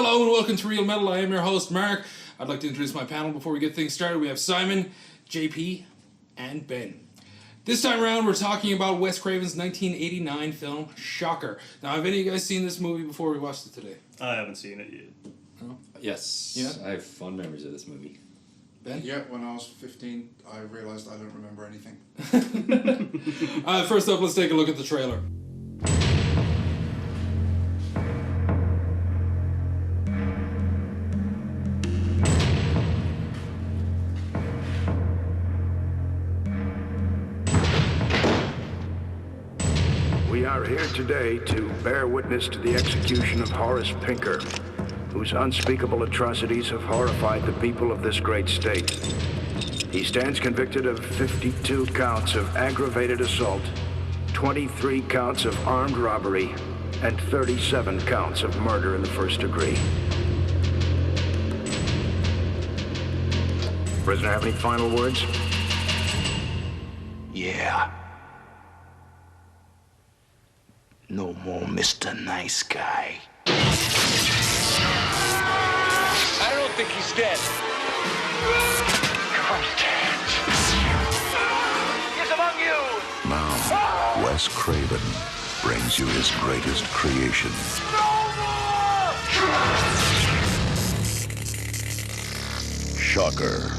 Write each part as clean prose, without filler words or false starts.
Hello and welcome to Real Metal. I am your host, Mark. I'd like to introduce my panel before we get things started. We have Simon, JP, and Ben. This time around, we're talking about Wes Craven's 1989 film, Shocker. Now, have any of you guys seen this movie before we watched it today? I haven't seen it yet. No? Yes. Yeah? I have fond memories of this movie. Ben? Yeah, when I was 15, I realised I don't remember anything. First up, let's take a look at the trailer. We are here today to bear witness to the execution of Horace Pinker, whose unspeakable atrocities have horrified the people of this great state. He stands convicted of 52 counts of aggravated assault, 23 counts of armed robbery, and 37 counts of murder in the first degree. Prisoner, have any final words? Yeah. No more Mr. Nice Guy. I don't think he's dead. Contact. He's among you. Now, Wes Craven brings you his greatest creation. No more! Shocker.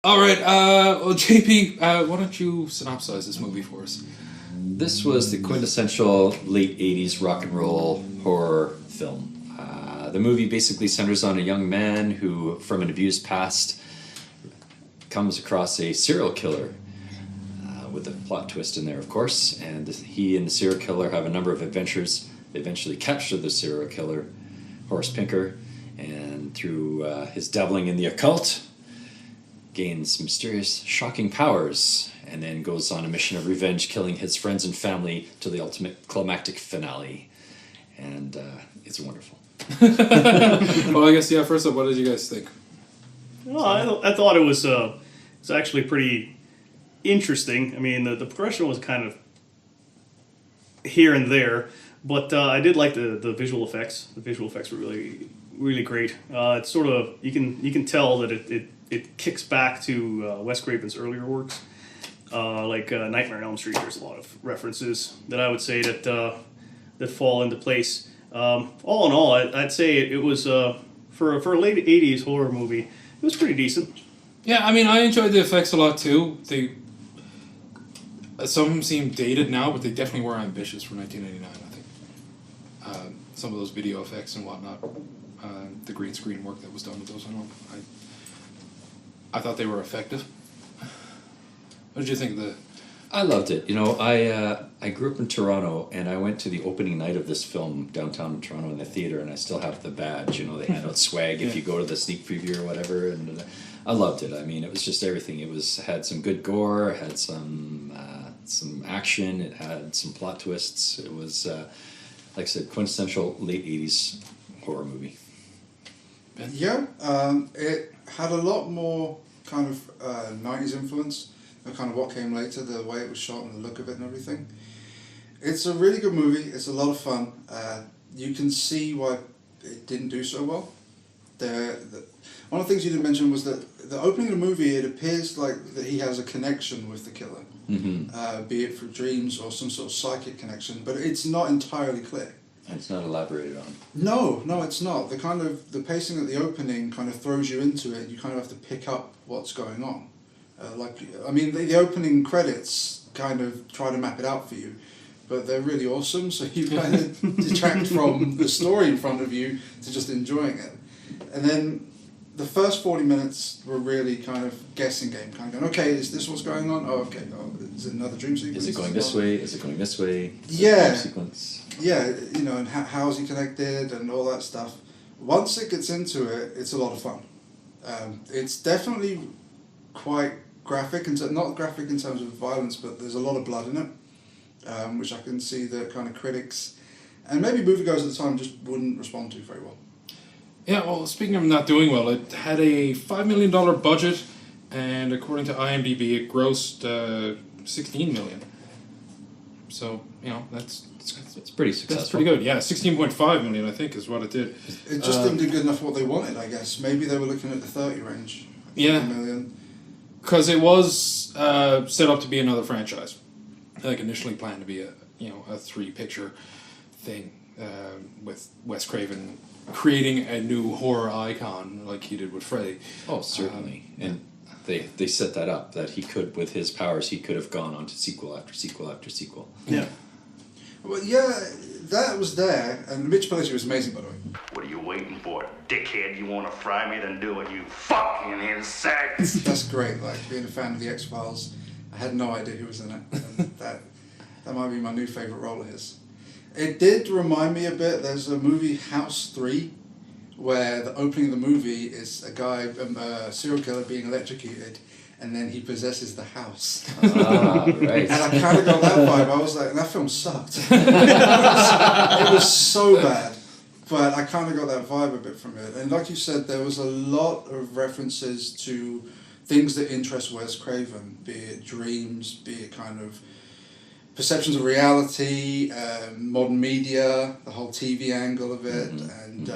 All right, JP, why don't you synopsize this movie for us? This was the quintessential late 80s rock and roll horror film. The movie basically centers on a young man who, from an abused past, comes across a serial killer, with a plot twist in there, of course, and he and the serial killer have a number of adventures. They eventually capture the serial killer, Horace Pinker, and through his dabbling in the occult, gains mysterious, shocking powers, and then goes on a mission of revenge, killing his friends and family to the ultimate climactic finale. And it's wonderful. Well, I guess, yeah, first up, what did you guys think? Well, I thought it was actually pretty interesting. I mean, the progression was kind of here and there, but I did like the visual effects. The visual effects were really, really great. It's sort of, you can tell that it kicks back to Wes Craven's earlier works, like Nightmare on Elm Street. There's a lot of references that I would say that fall into place. All in all, I'd say it was for a late '80s horror movie. It was pretty decent. Yeah, I mean, I enjoyed the effects a lot too. Some of them seem dated now, but they definitely were ambitious for 1989. I think some of those video effects and whatnot, the green screen work that was done with those. I thought they were effective. What did you think of the... I loved it. You know, I grew up in Toronto, and I went to the opening night of this film downtown in Toronto in the theater, and I still have the badge. You know, they hand out swag if you go to the sneak preview or whatever, and I loved it. I mean, it was just everything. It had some good gore, it had some action, it had some plot twists. It was, like I said, quintessential late 80s horror movie. Ben? Yeah, it had a lot more kind of 90s influence, kind of what came later, the way it was shot and the look of it and everything. It's a really good movie. It's a lot of fun. You can see why it didn't do so well. One of the things you didn't mention was that the opening of the movie, it appears like that he has a connection with the killer, be it through dreams or some sort of psychic connection, but it's not entirely clear. And it's not elaborated on. No, it's not. The pacing at the opening kind of throws you into it. You kind of have to pick up what's going on. The opening credits kind of try to map it out for you, but they're really awesome. So you kind of detract from the story in front of you to just enjoying it. And then the first 40 minutes were really kind of guessing game, kind of going, okay, is this what's going on? Oh, okay. Oh, is it another dream sequence? Is it going this way? Is it going this way? Yeah. Dream sequence. Yeah, you know, and how is he connected and all that stuff. Once it gets into it, it's a lot of fun. It's definitely quite graphic, not graphic in terms of violence, but there's a lot of blood in it, which I can see that kind of critics and maybe moviegoers at the time just wouldn't respond to very well. Yeah, well, speaking of not doing well, it had a $5 million budget and according to IMDb, it grossed 16 million. So that's pretty successful. That's pretty good. Yeah, 16.5 million I think is what it did. It just didn't do good enough what they wanted, I guess. Maybe they were looking at the 30 range. Yeah. 30 million. Because it was set up to be another franchise, like initially planned to be a 3-picture thing with Wes Craven creating a new horror icon like he did with Freddy. Oh, certainly, and they set that up that he could, with his powers, he could have gone on to sequel after sequel after sequel. Yeah. Well, yeah, that was there, and Mitch Pileggi was amazing, by the way. What are you waiting for, dickhead? You want to fry me? Then do it, you fucking insect! That's great, like, being a fan of The X-Files. I had no idea who was in it, and that might be my new favourite role of his. It did remind me a bit, there's a movie, House 3, where the opening of the movie is a guy, a serial killer being electrocuted, and then he possesses the house. Right. And I kind of got that vibe. I was like, that film sucked. It was so bad. But I kind of got that vibe a bit from it. And like you said, there was a lot of references to things that interest Wes Craven, be it dreams, be it kind of perceptions of reality, modern media, the whole TV angle of it, and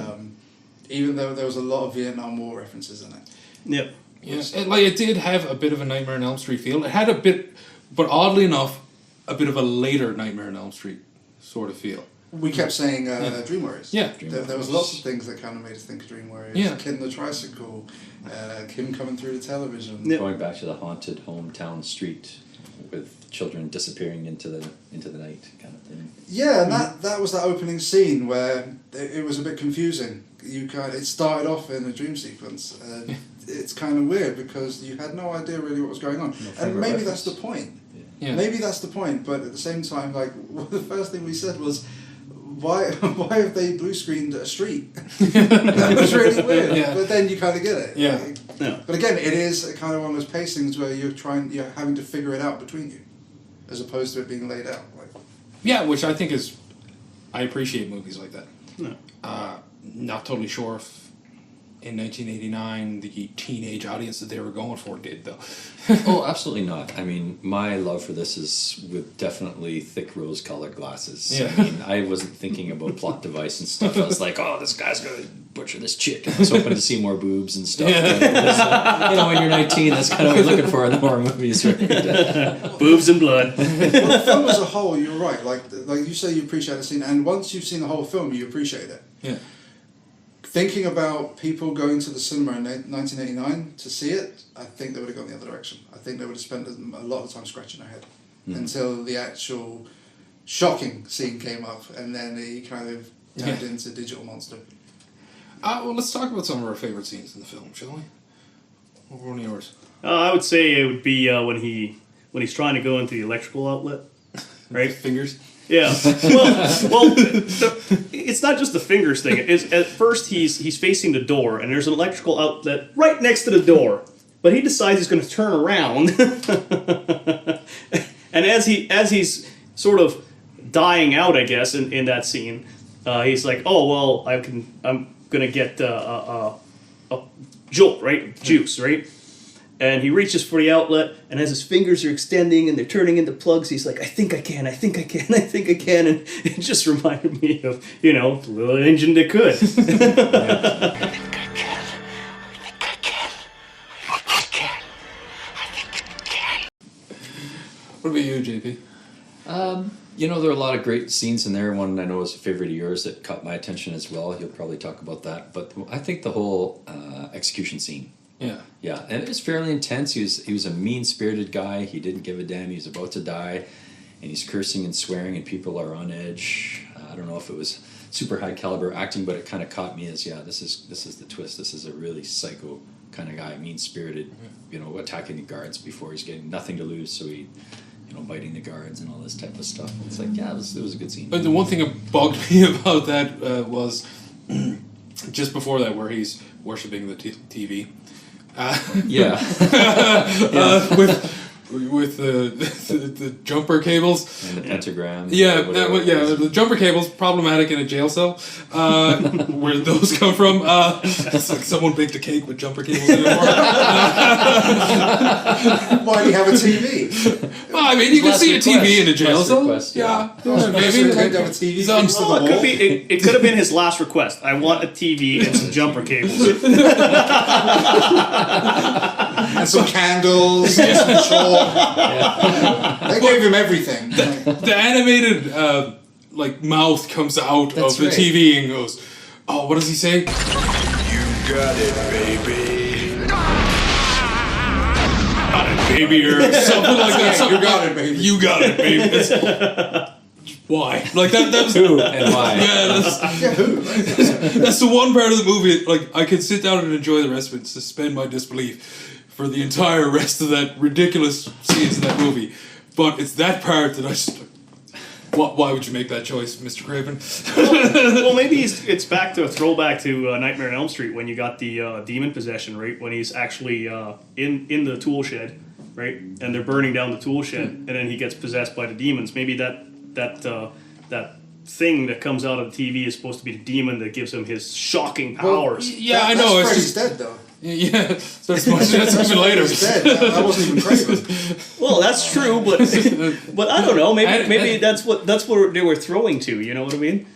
even though there was a lot of Vietnam War references in it. Yep. Yes, and it did have a bit of a Nightmare on Elm Street feel. It had a bit, but oddly enough, a bit of a later Nightmare on Elm Street sort of feel. We kept saying Dream Warriors. Yeah. There was lots of things that kind of made us think of Dream Warriors. Yeah. Kid on the tricycle, him coming through the television. Yep. Going back to the haunted hometown street with children disappearing into the night kind of thing. Yeah, and that was that opening scene where it was a bit confusing. It started off in a dream sequence, and it's kind of weird because you had no idea really what was going on. And maybe that's the point. Yeah. Maybe that's the point, but at the same time, like, the first thing we said was, why have they blue screened a street? That was really weird. Yeah. But then you kind of get it. Yeah. Yeah. But again, it is kind of one of those pacings where you're having to figure it out between you, as opposed to it being laid out. Like, Yeah, which I think is, I appreciate movies like that. No. Not totally sure if in 1989 the teenage audience that they were going for did though. Oh, absolutely not. I mean, my love for this is with definitely thick rose-colored glasses. Yeah. I mean, I wasn't thinking about plot device and stuff. I was like, oh, this guy's gonna butcher this chick. I was hoping to see more boobs and stuff. Yeah. When you're 19, that's kind of what you're looking for in the horror movies, right? Boobs and blood. well, the film as a whole, you're right. Like you say, you appreciate the scene, and once you've seen the whole film, you appreciate it. Yeah. Thinking about people going to the cinema in 1989 to see it, I think they would have gone the other direction. I think they would have spent a lot of time scratching their head until the actual shocking scene came up, and then he kind of turned into Digital Monster. Well, let's talk about some of our favorite scenes in the film, shall we? What were one of yours? I would say it would be when he's trying to go into the electrical outlet, right? Fingers. Yeah. Well, it's not just the fingers thing. It's, at first, he's facing the door, and there's an electrical outlet right next to the door. But he decides he's going to turn around, and as he's sort of dying out, I guess, in that scene, he's like, "Oh well, I'm going to get a jolt, right? Juice, right?" And he reaches for the outlet, and as his fingers are extending and they're turning into plugs, he's like, I think I can. And it just reminded me of, the little engine that could. What about you, JP? There are a lot of great scenes in there. One I know is a favorite of yours that caught my attention as well. You'll probably talk about that. But I think the whole execution scene. Yeah. Yeah, and it was fairly intense. He was a mean-spirited guy. He didn't give a damn. He was about to die, and he's cursing and swearing, and people are on edge. I don't know if it was super high caliber acting, but it kind of caught me as this is the twist. This is a really psycho kind of guy, mean-spirited, attacking the guards before he's getting nothing to lose, so he, biting the guards and all this type of stuff. It's like, it was a good scene. But the one thing that bugged me about that was just before that, where he's worshiping the TV. Yeah. With with the jumper cables. And the pentagram. Yeah, whatever it is. the jumper cables problematic in a jail cell. Where those come from? It's like someone baked a cake with jumper cables anymore. Why do you have a TV? Well, I mean, you can Last see a request. TV in a jail Last cell. request, yeah. Maybe. You can't have a TV. He's on fixed to the Well, it could wall. be. It could have been his last request. I want a TV and some jumper cables. And some candles, and some chalk. They gave him everything. The animated mouth comes out That's of the right. TV and goes, "Oh, what does he say? You got it, baby. Baby," or something like that. Yeah, you got it, baby. You got it, baby. It's- why? Like that was Who and why? Yeah, that's, Yeah, who? that's the one part of the movie. Like I could sit down and enjoy the rest of it, suspend my disbelief for the entire rest of that ridiculous scenes in that movie. But it's that part that I just. Why would you make that choice, Mr. Craven? Well, maybe it's back to a throwback to Nightmare on Elm Street when you got the demon possession, right? When he's actually in the tool shed, right? And they're burning down the tool shed, and then he gets possessed by the demons. Maybe that thing that comes out of the TV is supposed to be the demon that gives him his shocking powers. Yeah, I know. That's It's Freddy's just dead, though. yeah. So that's even later. Freddy's dead. That wasn't even Craven. Well, that's true, but I don't know. Maybe that's what they were throwing to. You know what I mean?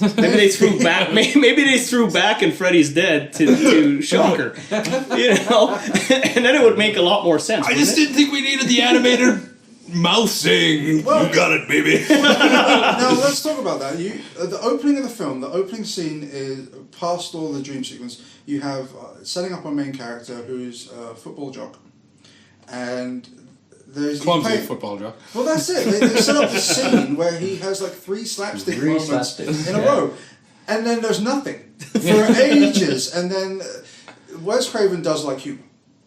Maybe they threw back. Maybe they threw back, and Freddy's dead to Shocker. You know, and then it would make a lot more sense. I just didn't think we needed the animated mouth saying, "You got it, baby." Now let's talk about that. The opening of the film, the opening scene is past all the dream sequence. You have setting up our main character who's a football jock, and there's Clumsy football jock. Well, that's it. They set up a scene where he has like three slapstick moments slapsticks, in a yeah. row, and then there's nothing for ages, and then Wes Craven does like humor.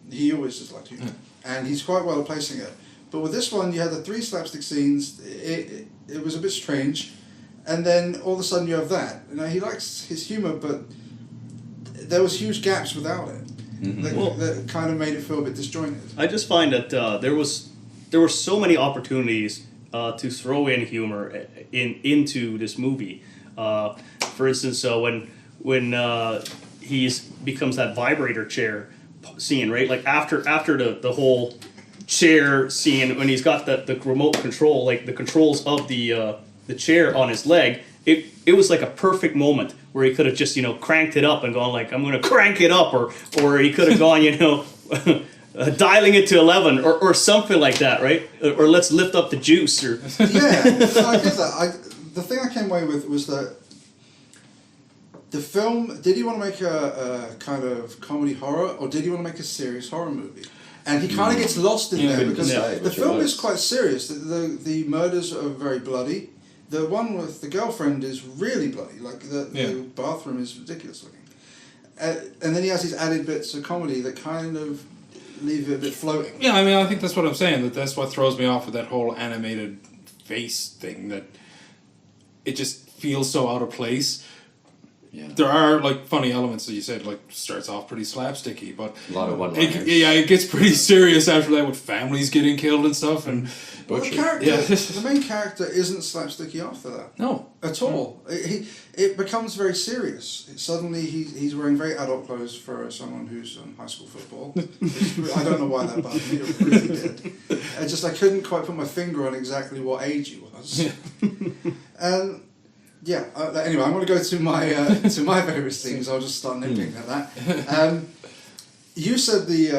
He always does like humor, and he's quite well at placing it. But with this one, you had the three slapstick scenes. It was a bit strange, and then all of a sudden you have that. You know, he likes his humor, but there was huge gaps without it. That kind of made it feel a bit disjointed. I just find that there were so many opportunities to throw in humor into this movie. For instance, when he becomes that vibrator chair scene, right? Like after the whole chair scene, when he's got the remote control, like the controls of the chair on his leg, it was like a perfect moment where he could have just cranked it up and gone like, I'm gonna crank it up, or he could have gone dialing it to 11 or something like that, right? Or let's lift up the juice, or Yeah, I get that. The thing I came away with was that the film, did he want to make a kind of comedy horror, or did he want to make a serious horror movie? And he kind of gets lost in there because the film is quite serious. The murders are very bloody. The one with the girlfriend is really bloody. Like the bathroom is ridiculous looking. And then he has these added bits of comedy that kind of leave it a bit floating. Yeah, I mean, I think that's what I'm saying. That's what throws me off with that whole animated face thing. That it just feels so out of place. Yeah. There are like funny elements that you said, like starts off pretty slapsticky, but A lot of one-liners. it gets pretty serious after that with families getting killed and stuff. And Well, the main character isn't slapsticky after that. no, At all. It becomes very serious. Suddenly he's wearing very adult clothes for someone who's on high school football. I don't know why that bothered me. It really did. I couldn't quite put my finger on exactly what age he was. And yeah. Anyway, I'm going to go to my favourite scenes. I'll just start nitpicking at that. You said the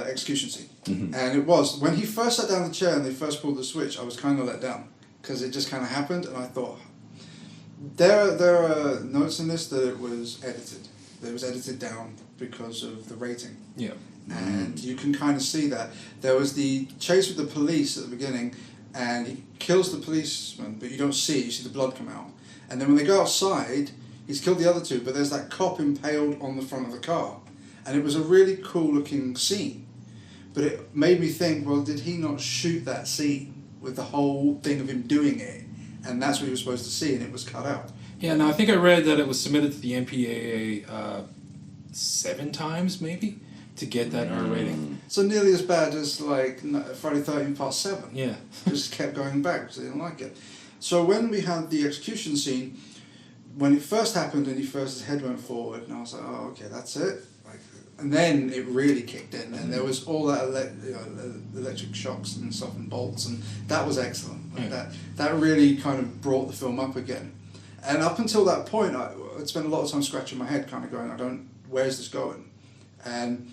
execution scene, and it was when he first sat down in the chair and they first pulled the switch. I was kind of let down because it just kind of happened, and I thought there are notes in this that it was edited. It was edited down because of the rating. yeah, And you can kind of see that. There was the chase with the police at the beginning, and he kills the policeman, but you don't see it, you see the blood come out. And then when they go outside, he's killed the other two, but there's that cop impaled on the front of the car. And it was a really cool looking scene. But it made me think, well, did he not shoot that scene with the whole thing of him doing it? And that's what he was supposed to see, and it was cut out. yeah. Now I think I read that it was submitted to the MPAA 7 times, maybe, to get that R rating. So nearly as bad as like Friday 13th Part 7. Yeah. Just kept going back because they didn't like it. So when we had the execution scene, when it first happened and his head went forward, and I was like, oh, okay, that's it. Like, and then it really kicked in, and there was all that electric shocks and stuff and bolts, and that was excellent. Like that really kind of brought the film up again. And up until that point, I'd spent a lot of time scratching my head, kind of going, where's this going? And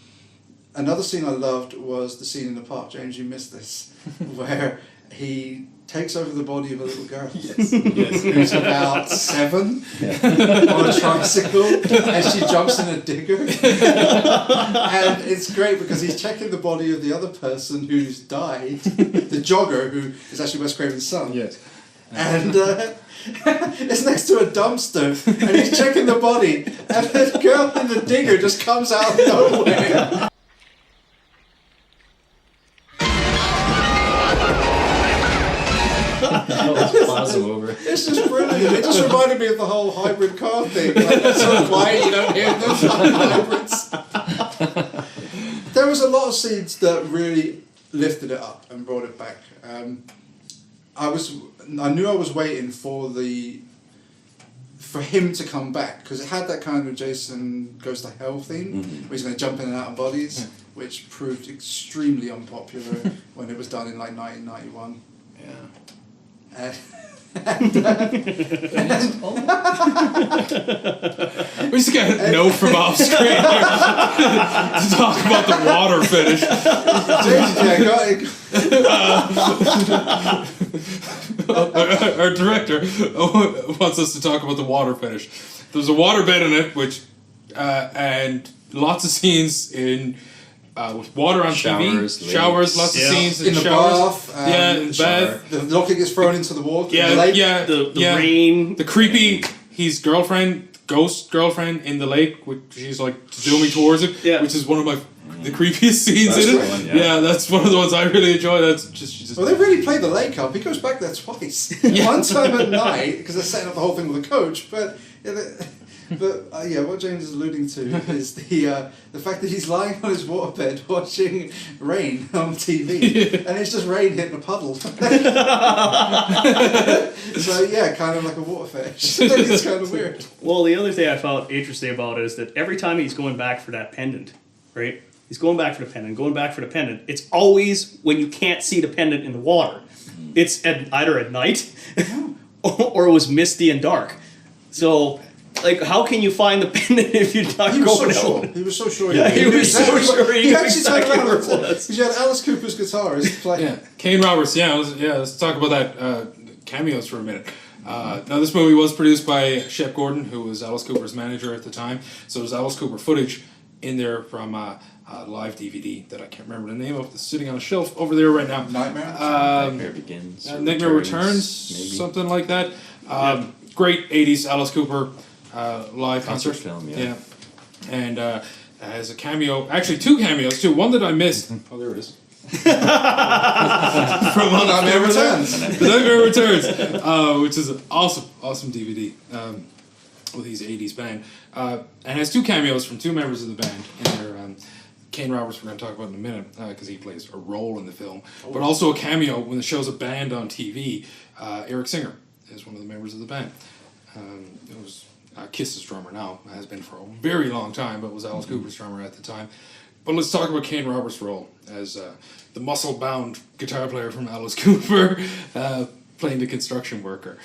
another scene I loved was the scene in the park. James, you missed this, where he takes over the body of a little girl who's about 7 on a tricycle, and she jumps in a digger. And it's great because he's checking the body of the other person who's died, the jogger, who is actually Wes Craven's son. Yes. And it's next to a dumpster, and he's checking the body, and the girl in the digger just comes out of nowhere. Over. It's just brilliant. It just reminded me of the whole hybrid car thing. Like, it's so quiet you don't hear them hybrids. There was a lot of scenes that really lifted it up and brought it back. I knew I was waiting for him to come back, because it had that kind of Jason Goes to Hell theme, where he's going to jump in and out of bodies, which proved extremely unpopular when it was done in like 1991. Yeah. We just got a note from off screen here to talk about the water finish. Our director wants us to talk about the water finish. There's a water bed in it, which and lots of scenes in with water on showers, TV, showers, lots of scenes in the showers. bath. In the bath. The locker gets thrown into the water. Yeah, the lake. The rain. The creepy, his ghost girlfriend in the lake, which she's like zooming towards him, which is one of the creepiest scenes in it. Yeah, that's one of the ones I really enjoy. That's just. Well, they really played the lake up. He goes back there twice. One time at night, because they're setting up the whole thing with a coach, but. What James is alluding to is the fact that he's lying on his waterbed watching rain on TV, and it's just rain hitting a puddle. So kind of like a water fetish. It's kind of weird. Well, the other thing I found interesting about it is that every time he's going back for that pendant, right? He's going back for the pendant, it's always when you can't see the pendant in the water. It's either at night or it was misty and dark. So, like, how can you find the pendant if you're not going out? He was so sure. He was so sure he knew actually exactly turned where around it was. Because you had Alice Cooper's guitarist playing. Yeah, Kane Roberts. Let's talk about that Cameos for a minute. Now, this movie was produced by Shep Gordon, who was Alice Cooper's manager at the time. So there's Alice Cooper footage in there from live DVD that I can't remember the name of. It's sitting on a shelf over there right now. Nightmare Begins. Nightmare Returns, something like that. Great 80s Alice Cooper live concert film, and has a cameo, actually 2 cameos too. One that I missed. Oh, there it is. From Nightmare Returns. Nightmare Returns, which is an awesome DVD with these 80s band, and has 2 cameos from 2 members of the band in there. Kane Roberts, we're going to talk about in a minute, because he plays a role in the film, but also a cameo when it shows a band on TV. Eric Singer is one of the members of the band. It was Kiss's drummer now, has been for a very long time, but was Alice Cooper's drummer at the time. But let's talk about Kane Roberts' role as the muscle-bound guitar player from Alice Cooper, playing the construction worker.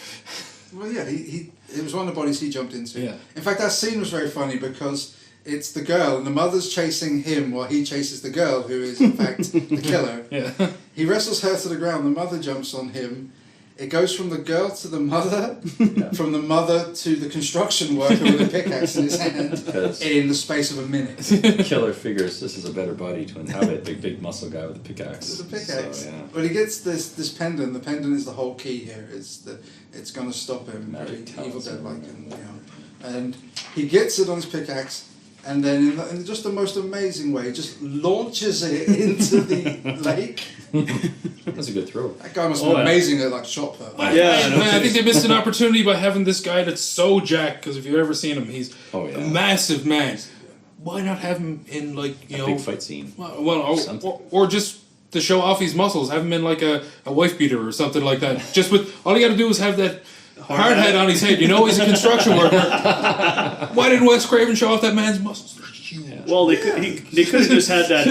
Well, yeah, it was one of the bodies he jumped into. Yeah. In fact, that scene was very funny because it's the girl, and the mother's chasing him while he chases the girl, who is, in fact, the killer. Yeah. He wrestles her to the ground, the mother jumps on him. It goes from the girl to the mother, from the mother to the construction worker with a pickaxe in his hand in the space of a minute. Killer figures this is a better body to inhabit big muscle guy with a pickaxe. It's a pickaxe. So, yeah. But he gets this pendant. The pendant is the whole key here. It's going to stop him. Very Evil Dead like, and he gets it on his pickaxe. And then in just the most amazing way, just launches it into the lake. That's a good throw. That guy must be amazing at like shot put. I think they missed an opportunity by having this guy that's so jacked, because if you've ever seen him, he's a massive man. why not have him in like big fight scene. Or just to show off his muscles, have him in like a wife beater or something like that. Just with all you got to do is have that hard hat on his head. You know, he's a construction worker. Why didn't Wes Craven show off that man's muscles? They're huge. Yeah. Well, they could have just had that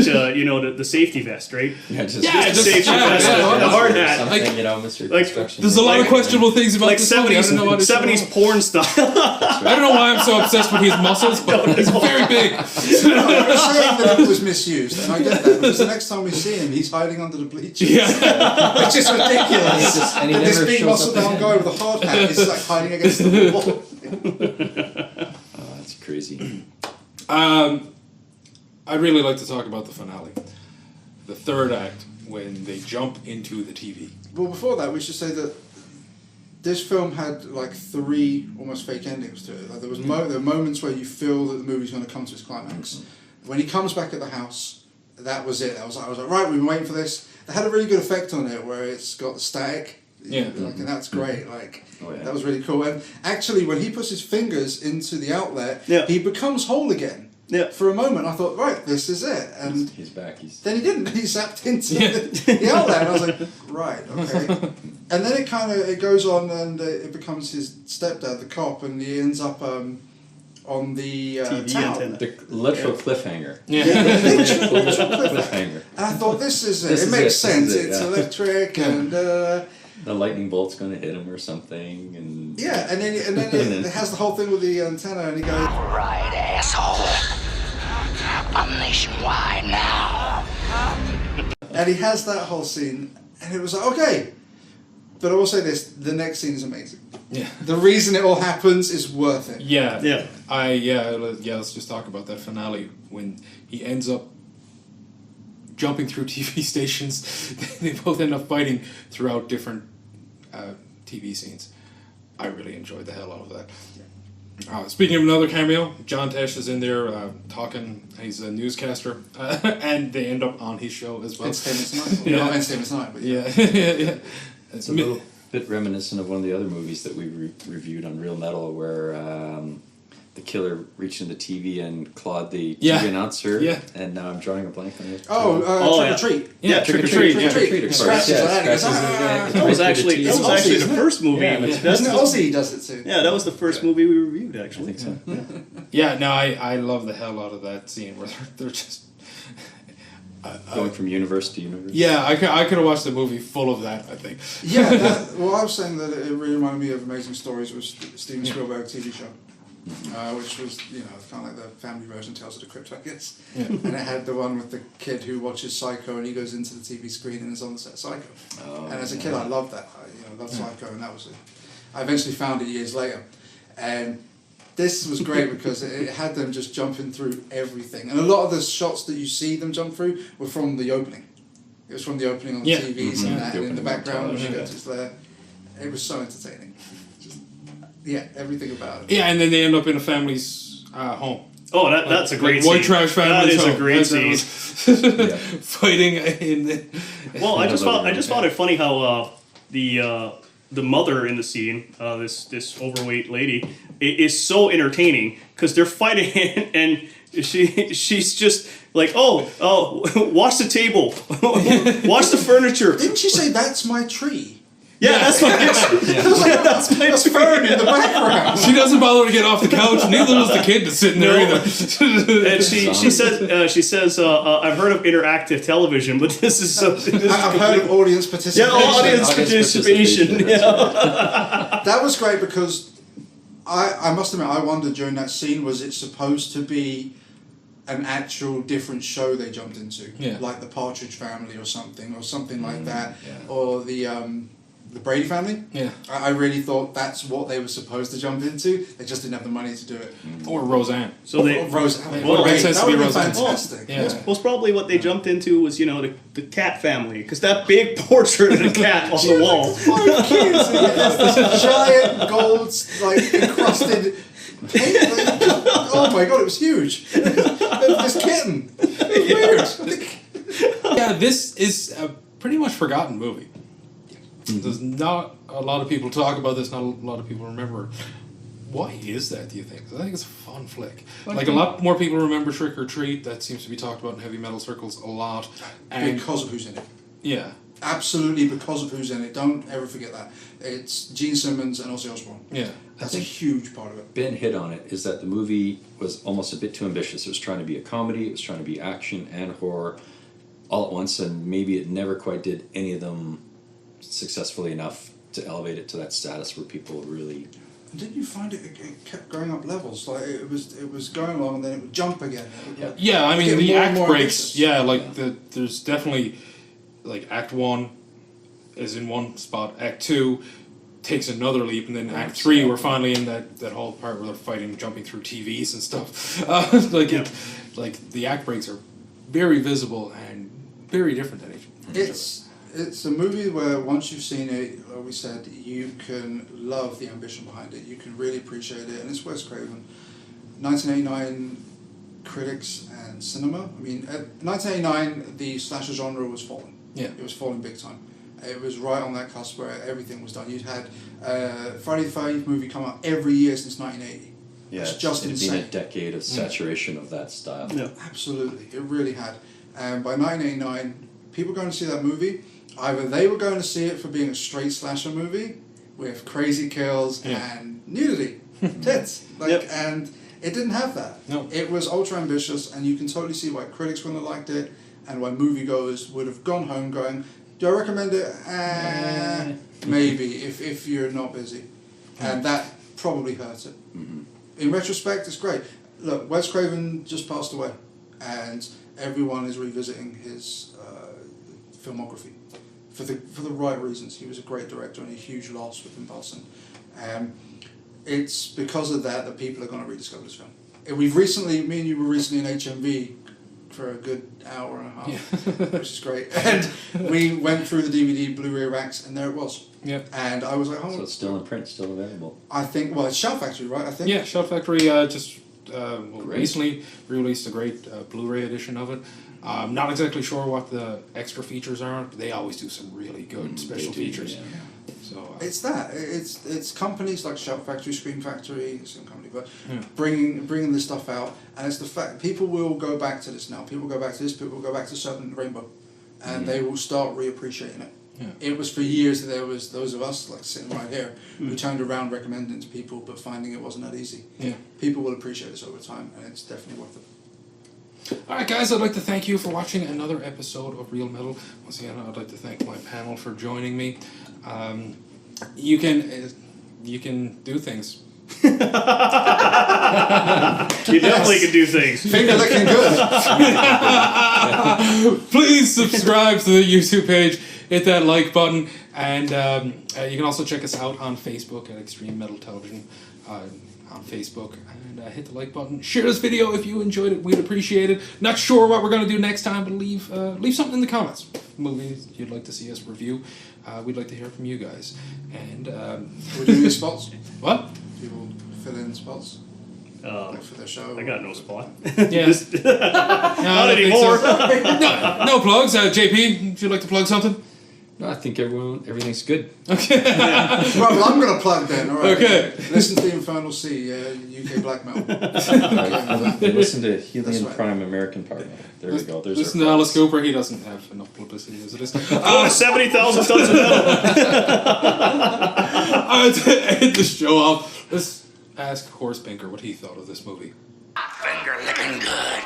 the safety vest, right? Just safety vest, the hard hat, something, like, Mr. like Construction. There's a lot of questionable things about like this movie. I don't know what 70s porn style. I don't know why I'm so obsessed with his muscles, but he's very big. You're saying that it was misused, and I get that, because the next time we see him, he's hiding under the bleachers. Yeah. It's just ridiculous. And he This never big shows muscle up down again. guy with a hard hat is like hiding against the wall. Oh, that's crazy. I'd really like to talk about the finale. The third act, when they jump into the TV. Well, before that, we should say that this film had like 3 almost fake endings to it. Like, there were moments where you feel that the movie's going to come to its climax. When he comes back at the house, that was it. I was like, right, we've been waiting for this. They had a really good effect on it where it's got the static. Yeah. And that's great. Like, Oh, yeah. that was really cool. And actually, when he puts his fingers into the outlet, Yeah. he becomes whole again. Yeah. For a moment, I thought, right, this is it. And He's back. then he didn't. He zapped into the outlet. And I was like, right, okay. And then it goes on, and it becomes his stepdad, the cop, and he ends up on the TV town. antenna. The literal cliffhanger. Yeah. Literal Cliffhanger. And I thought, this is it. This It is makes it, sense. this is it, It's yeah. electric, and The lightning bolt's going to hit him or something, and yeah. And then it has the whole thing with the antenna, and he goes, Right, asshole. I'm nationwide now. and he has that whole scene, and it was like, okay. But I will say this: the next scene is amazing. Yeah. The reason it all happens is worth it. Yeah. Yeah. Let's just talk about that finale when he ends up jumping through TV stations. They both end up fighting throughout different TV scenes. I really enjoyed the hell out of that. Speaking of another cameo, John Tesh is in there talking. He's a newscaster, and they end up on his show as well. Entertainment Tonight. Yeah. Not Entertainment Tonight, but Yeah, yeah. it's a little bit reminiscent of one of the other movies that we reviewed on Real Metal, where the killer reached in the TV and clawed the TV announcer. Yeah. And now I'm drawing a blank on it. Trick or Treat. Yeah, Trick or Treat. Trick or Treat, of course. Scratches Yeah, that. scratches it. That was actually It's Aussie, the isn't it? first movie. Yeah, That's Isn't it the- Aussie does it too? Yeah, that was the first movie we reviewed, actually. I think so. Yeah, no, I love the hell out of that scene where they're just. Going from universe to universe. Yeah, I could have watched the movie full of that, I think. Yeah, well, I was saying that it really reminded me of Amazing Stories, which was Steven Spielberg TV show, which was, kind of like the family version Tales of the Crypt, I guess. Yeah. And it had the one with the kid who watches Psycho, and he goes into the TV screen and is on the set of Psycho. And as a kid, I loved that. I loved Psycho, and that was it. I eventually found it years later, and this was great because it had them just jumping through everything, and a lot of the shots that you see them jump through were from the opening. It was from the opening on the TVs and that, and in the background when she goes just there. It was so entertaining. Everything about it. Yeah, and then they end up in a family's home. Oh, that's a great White scene. trash family's That is home. a great That scene. was fighting in the... Well, I just found it funny how the mother in the scene, this overweight lady, is so entertaining because they're fighting and she's just like, oh, wash the table, wash the furniture. Didn't she say that's my tree? Yeah, that's my that's my fern in the background. She doesn't bother to get off the couch. Neither does the kid that's sitting there either. And she says, I've heard of interactive television, but this is something. I've heard of audience participation. Yeah, audience participation. Yeah. That was great because I must admit, I wondered during that scene, was it supposed to be an actual different show they jumped into? Yeah. Like the Partridge Family or something like that. Yeah. Or the Brady Family. Yeah. I really thought that's what they were supposed to jump into. They just didn't have the money to do it. Or Roseanne. So they Roseanne. Well, it makes sense that to be would be Roseanne. fantastic. Yeah. Most probably what they jumped into was, the cat family, because that big portrait of the cat on the wall. 5 kids. And it has this giant gold, encrusted paint. Oh my god, it was huge. This kitten. It was weird. Yeah, this is a pretty much forgotten movie. There's not a lot of people talk about this, not a lot of people remember. Why is that, do you think? 'Cause I think it's a fun flick. Like, a lot more people remember Trick or Treat. That seems to be talked about in heavy metal circles a lot. And Because of who's in it. yeah. Absolutely, because of who's in it. Don't ever forget that. It's Gene Simmons and Ozzy Osbourne. Yeah. That's a huge part of it. Ben hit on it, is that the movie was almost a bit too ambitious. It was trying to be a comedy, it was trying to be action and horror all at once, and maybe it never quite did any of them successfully enough to elevate it to that status where people really... Didn't you find it kept going up levels? Like it was going along and then it would jump again. Yeah, I mean, Get the more and act more breaks. ambitious. Yeah, like there's definitely, like, Act 1 is in one spot, Act 2 takes another leap, and then Act 3 we're finally in that whole part where they're fighting, jumping through TVs and stuff. Like the act breaks are very visible and very different than each other. It's a movie where once you've seen it, like we said, you can love the ambition behind it. You can really appreciate it, and it's Wes Craven. 1989 critics and cinema. I mean, 1989 the slasher genre was falling. Yeah, it was falling big time. It was right on that cusp where everything was done. You'd had Friday the 13th movie come out every year since 1980. Yeah, it's just it'd insane. been a decade of saturation of that style. Yeah. Absolutely, it really had. And by 1989, people going to see that movie, either they were going to see it for being a straight slasher movie with crazy kills and nudity, tits, and it didn't have that. No, it was ultra ambitious, and you can totally see why critics wouldn't have liked it, and why moviegoers would have gone home going, "Do I recommend it? Maybe if you're not busy," and that probably hurt it. Mm-hmm. In retrospect, it's great. Look, Wes Craven just passed away, and everyone is revisiting his filmography for the right reasons. He was a great director and a huge loss with him passing. It's because of that people are going to rediscover this film. We've recently, me and you were recently in HMV for a good hour and a half, which is great. And we went through the DVD Blu-ray racks, and there it was. Yeah. And I was like, oh. So it's still in print, still available. I think, well, it's Shout Factory, right? I think. Yeah, Shout Factory just recently released a great Blu-ray edition of it. I'm not exactly sure what the extra features are, but they always do some really good special features. Yeah. So it's that. It's companies like Shout Factory, Scream Factory, same company, but bringing this stuff out, and it's the fact people will go back to this now. People will go back to this. People will go back to Serpent Rainbow, and they will start reappreciating it. Yeah. It was for years that there was those of us like sitting right here who turned around recommending it to people, but finding it wasn't that easy. Yeah. People will appreciate this over time, and it's definitely worth it. Alright guys, I'd like to thank you for watching another episode of Real Metal. Once again, I'd like to thank my panel for joining me. You can do things. You definitely can do things. Finger looking good. Please subscribe to the YouTube page, hit that like button, and you can also check us out on Facebook at Extreme Metal Television on Facebook, and hit the like button. Share this video if you enjoyed it. We'd appreciate it. Not sure what we're going to do next time, but leave something in the comments. Movies you'd like to see us review. We'd like to hear from you guys. And we're doing these spots. What? People fill in spots. Like for their show. I got no spot. Yeah. Not anymore. No plugs. JP, would you like to plug something? No, I think everything's good. Okay. Right, well, I'm going to plug then. All right. Okay. Listen to the Infernal Sea, UK black metal. Listen to Helium Prime American Power Metal. There we go. There's listen to Alice Cooper. He doesn't have enough publicity as it is. 70,000 tons of metal. To end the show off, let's ask Horace Pinker what he thought of this movie. Finger licking good.